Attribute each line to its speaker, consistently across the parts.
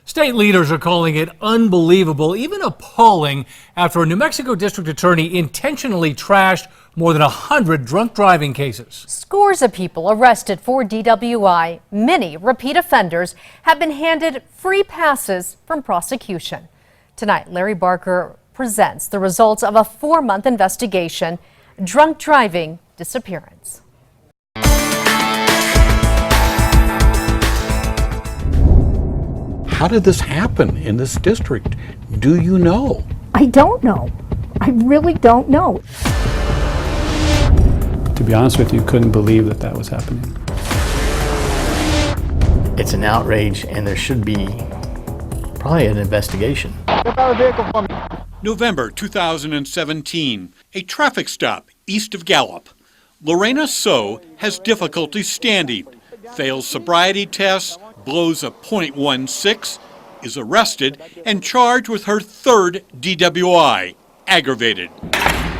Speaker 1: State leaders are calling it unbelievable, even appalling, after a New Mexico district attorney intentionally trashed more than 100 drunk driving cases.
Speaker 2: Scores of people arrested for DWI. Many repeat offenders have been handed free passes from prosecution. Tonight, Larry Barker presents the results of a 4-month investigation, drunk driving disappearance.
Speaker 3: How did this happen in this district? Do you know?
Speaker 4: I don't know. I really don't know.
Speaker 5: To be honest with you, couldn't believe that that was happening.
Speaker 6: It's an outrage, and there should be probably an investigation.
Speaker 7: November 2017, a traffic stop east of Gallup. Lorena So has difficulty standing, fails sobriety tests, blows a .16, is arrested and charged with her third DWI, aggravated.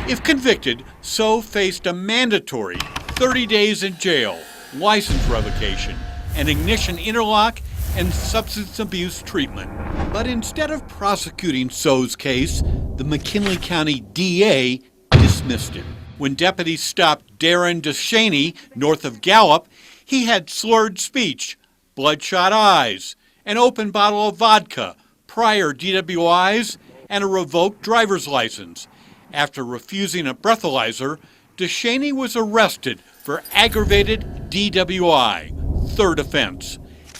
Speaker 7: If convicted, So faced a mandatory 30 days in jail, license revocation, an ignition interlock, and substance abuse treatment. But instead of prosecuting So's case, the McKinley County DA dismissed it. When deputies stopped Darren DeShaney north of Gallup, he had slurred speech, bloodshot eyes, an open bottle of vodka, prior DWIs, and a revoked driver's license. After refusing a breathalyzer, DeShaney was arrested for aggravated DWI, third offense.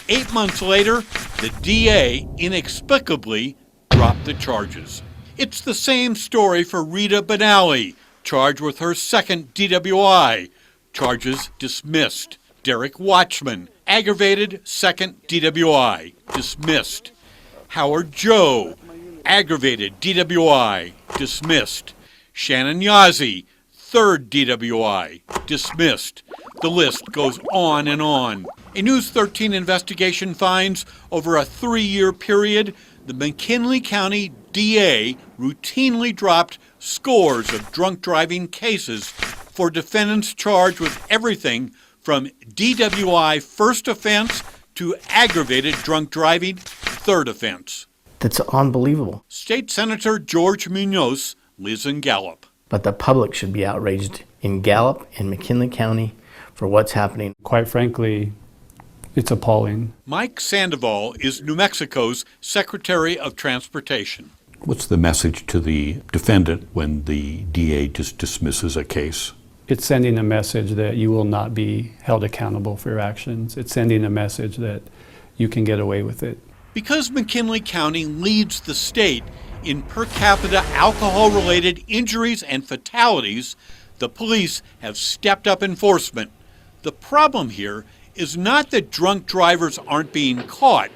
Speaker 7: 8 months later, the DA inexplicably dropped the charges. It's the same story for Rita Benally, charged with her second DWI, charges dismissed. Derek Watchman, aggravated second DWI, dismissed. Howard Joe, aggravated DWI, dismissed. Shannon Yazzie, third DWI, dismissed. The list goes on and on. A News 13 investigation finds over a 3-year period, the McKinley County DA routinely dropped scores of drunk driving cases for defendants charged with everything from DWI first offense to aggravated drunk driving third offense.
Speaker 6: That's unbelievable.
Speaker 7: State Senator George Munoz lives in Gallup.
Speaker 6: But the public should be outraged in Gallup and McKinley County for what's happening.
Speaker 5: Quite frankly, it's appalling.
Speaker 7: Mike Sandoval is New Mexico's Secretary of Transportation.
Speaker 3: What's the message to the defendant when the DA just dismisses a case?
Speaker 5: It's sending a message that you will not be held accountable for your actions. It's sending a message that you can get away with it.
Speaker 7: Because McKinley County leads the state in per capita alcohol-related injuries and fatalities, the police have stepped up enforcement. The problem here is not that drunk drivers aren't being caught,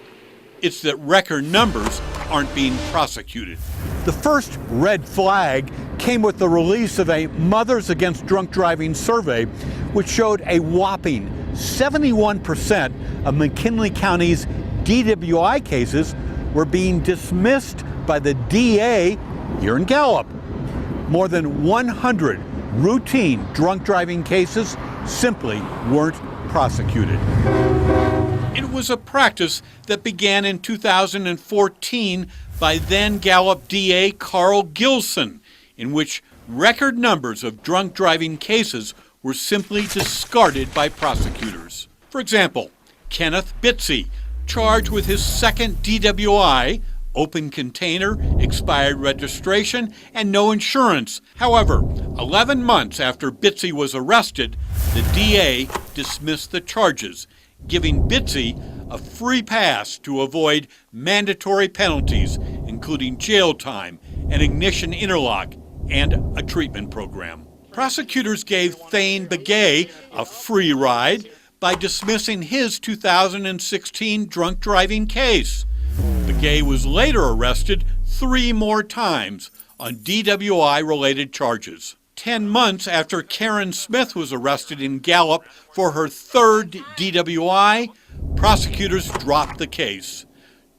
Speaker 7: it's that record numbers aren't being prosecuted.
Speaker 8: The first red flag came with the release of a Mothers Against Drunk Driving survey, which showed a whopping 71% of McKinley County's DWI cases were being dismissed by the DA here in Gallup. More than 100 routine drunk driving cases simply weren't prosecuted.
Speaker 7: It was a practice that began in 2014 by then Gallup DA Carl Gilson, in which record numbers of drunk driving cases were simply discarded by prosecutors. For example, Kenneth Bitsy, charged with his second DWI, open container, expired registration, and no insurance. However, 11 months after Bitsy was arrested, the DA dismissed the charges, giving Bitsy a free pass to avoid mandatory penalties, including jail time, an ignition interlock, and a treatment program. Prosecutors gave Thane Begay a free ride by dismissing his 2016 drunk driving case. Begay was later arrested 3 more times on DWI-related charges. 10 months after Karen Smith was arrested in Gallup for her third DWI, prosecutors dropped the case.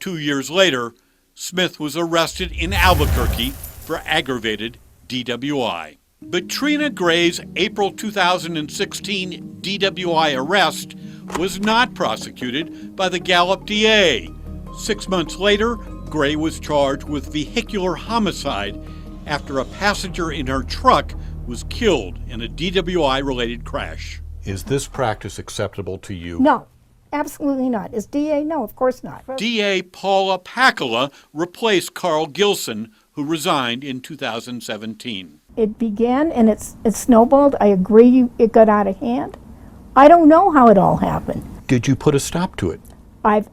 Speaker 7: 2 years later, Smith was arrested in Albuquerque for aggravated DWI. But Trina Gray's April 2016 DWI arrest was not prosecuted by the Gallup DA. 6 months later, Gray was charged with vehicular homicide after a passenger in her truck was killed in a DWI-related crash.
Speaker 3: Is this practice acceptable to you?
Speaker 4: No, absolutely not. As DA, no, of course not.
Speaker 7: DA Paula Pakula replaced Carl Gilson, who resigned in 2017.
Speaker 4: It began and it snowballed. I agree it got out of hand. I don't know how it all happened.
Speaker 3: Did you put a stop to it?
Speaker 4: I've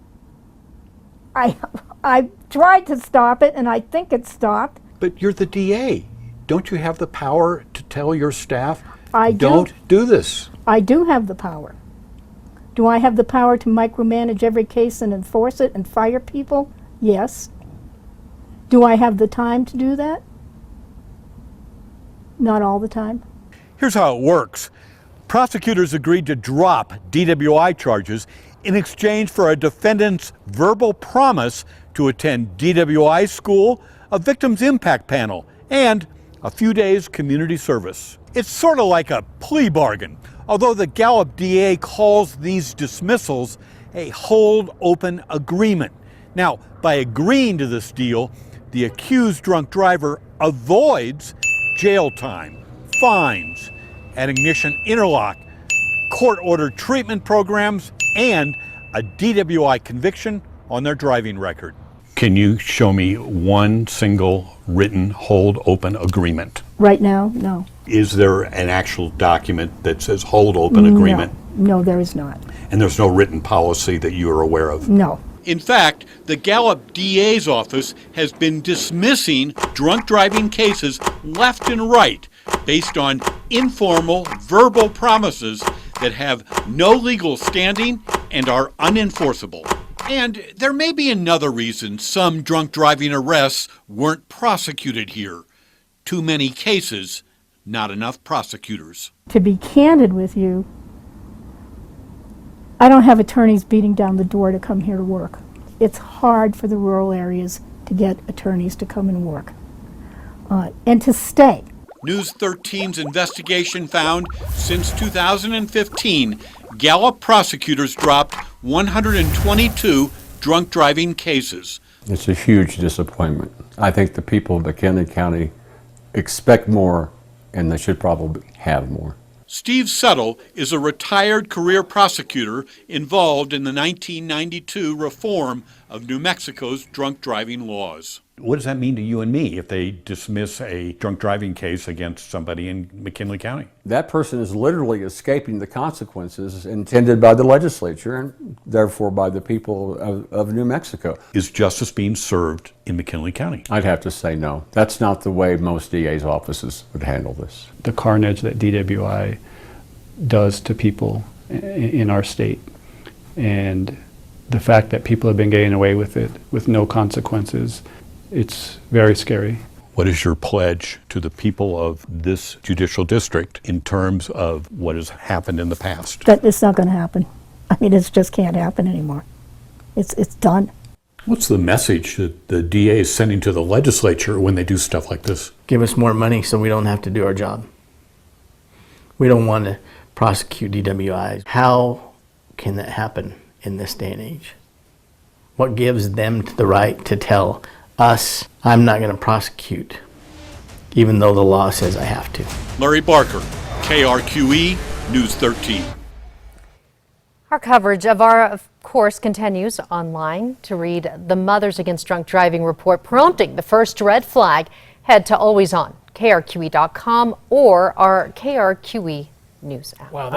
Speaker 4: tried to stop it, and I think it stopped.
Speaker 3: But you're the DA. Don't you have the power to tell your staff,
Speaker 4: I do.
Speaker 3: don't do this?
Speaker 4: I do have the power. Do I have the power to micromanage every case and enforce it and fire people? Yes. Do I have the time to do that? Not all the time.
Speaker 8: Here's how it works. Prosecutors agreed to drop DWI charges in exchange for a defendant's verbal promise to attend DWI school, a victims impact panel, and a few days community service. It's sort of like a plea bargain, although the Gallup DA calls these dismissals a hold open agreement. Now, by agreeing to this deal, the accused drunk driver avoids jail time, fines, an ignition interlock, court-ordered treatment programs, and a DWI conviction on their driving record.
Speaker 3: Can you show me one single written hold open agreement?
Speaker 4: Right now, no.
Speaker 3: Is there an actual document that says hold open agreement?
Speaker 4: No, there is not.
Speaker 3: And there's no written policy that you are aware of?
Speaker 4: No.
Speaker 7: In fact, the Gallup DA's office has been dismissing drunk driving cases left and right based on informal, verbal promises that have no legal standing and are unenforceable. And there may be another reason some drunk driving arrests weren't prosecuted here. Too many cases, not enough prosecutors.
Speaker 4: To be candid with you, I don't have attorneys beating down the door to come here to work. It's hard for the rural areas to get attorneys to come and work and to stay.
Speaker 7: News 13's investigation found since 2015, Gallup prosecutors dropped 122 drunk driving cases.
Speaker 9: It's a huge disappointment. I think the people of McKinley County expect more, and they should probably have more.
Speaker 7: Steve Settle is a retired career prosecutor involved in the 1992 reform of New Mexico's drunk driving laws.
Speaker 8: What does that mean to you and me if they dismiss a drunk driving case against somebody in McKinley County?
Speaker 9: That person is literally escaping the consequences intended by the legislature and therefore by the people of New Mexico.
Speaker 8: Is justice being served in McKinley County?
Speaker 9: I'd have to say no. That's not the way most DA's offices would handle this.
Speaker 5: The carnage that DWI does to people in our state, and the fact that people have been getting away with it with no consequences, it's very scary.
Speaker 3: What is your pledge to the people of this judicial district in terms of what has happened in the past?
Speaker 4: That it's not going to happen. I mean, it just can't happen anymore. It's done.
Speaker 3: What's the message that the DA is sending to the legislature when they do stuff like this?
Speaker 6: Give us more money so we don't have to do our job. We don't want to prosecute DWIs. How can that happen in this day and age? What gives them the right to tell us, I'm not going to prosecute, even though the law says I have to?
Speaker 7: Larry Barker, KRQE, News 13.
Speaker 2: Our coverage of our course continues online. To read the Mothers Against Drunk Driving report prompting the first red flag, head to always on KRQE.com or our KRQE News app.
Speaker 1: Wow,